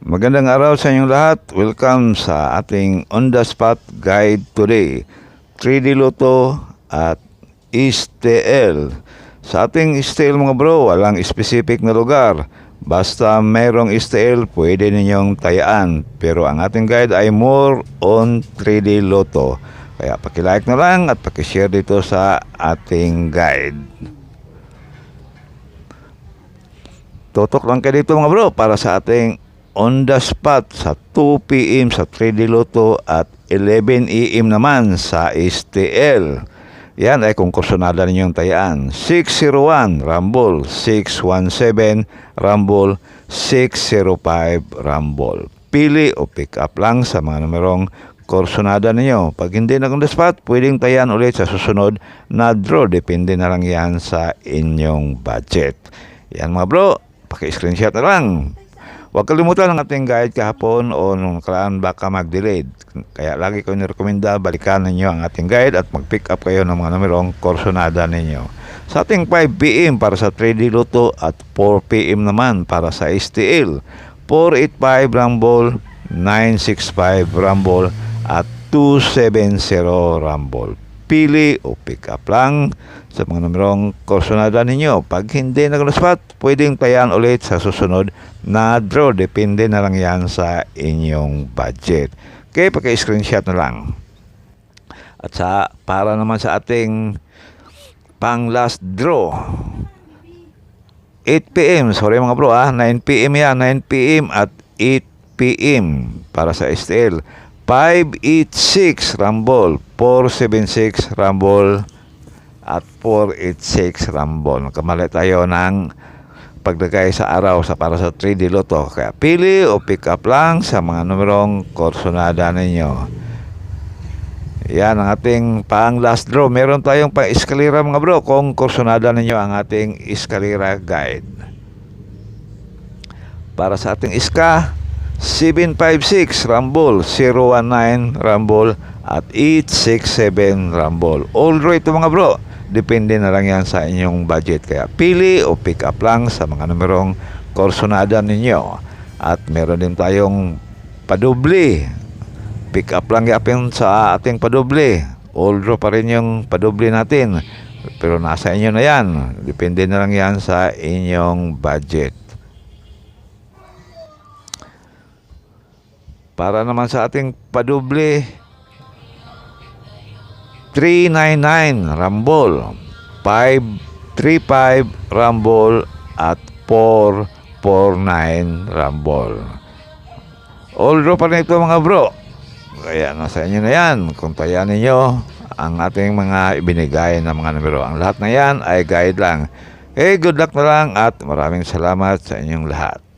Magandang araw sa inyong lahat. Welcome sa ating on-the-spot guide today. 3D Lotto at STL. Sa ating STL mga bro, walang specific na lugar. Basta mayroong STL, pwede ninyong tayaan. Pero ang ating guide ay more on 3D Lotto. Kaya pakilike na lang at pakishare dito sa ating guide. Tutok lang kayo dito mga bro para sa ating on the spot sa 2 PM sa 3D Lotto at 11 AM naman sa STL. Yan ay konkursonada ninyong tayaan. 601 Rumble, 617 Rumble, 605 Rumble. Pili o pick up lang sa mga numerong kursonada ninyo. Pag hindi na on the spot, pwedeng tayaan ulit sa susunod na draw. Depende na lang yan sa inyong budget. Yan mga bro, paki-screenshot na lang. Huwag kalimutan ang ating guide kahapon o nung nakaraan baka mag-delayed. Kaya lagi ko nirekomenda balikan ninyo ang ating guide at mag-pick up kayo ng mga numerong kursonada ninyo. Sa ating 5 PM para sa 3D Lotto at 4 PM naman para sa STL. 485 Rumble, 965 Rumble at 270 Rumble. Pili o pick up lang sa mga numerong kursonada ninyo. Pag hindi nag-spot, pwedeng tayaan ulit sa susunod na draw. Depende na lang yan sa inyong budget. Okay, paki-screenshot na lang. At para naman sa ating pang last draw, 8 PM, sorry mga bro 9 PM yan, 9 PM at 8 PM para sa STL. 586 Rumble, 476 Rumble at 486 Rumble. Nagkamali tayo ng paglagay sa araw para sa 3D Lotto. Kaya pili o pick up lang sa mga numerong kursonada ninyo. Yan ang ating pang last draw. Meron tayong pang eskalera mga bro kung kursonada ninyo ang ating eskalera guide. Para sa ating iska, 756 Rumble, 019 Rumble at 867 Rumble. All draw ito mga bro. Depende na lang yan sa inyong budget. Kaya pili o pick up lang sa mga numerong kursonada ninyo. At meron din tayong padubli. Pick up lang yapin sa ating padubli. All draw pa rin yung padubli natin. Pero nasa inyo na yan. Depende na lang yan sa inyong budget. Para naman sa ating padubli, 399 Rumble, 535 Rumble at 449 Rumble. All draw pa rin ito mga bro. Kaya nasa inyo na yan kung tayan ninyo ang ating mga ibinigay na mga numero. Ang lahat na yan ay guide lang. Good luck na lang at maraming salamat sa inyong lahat.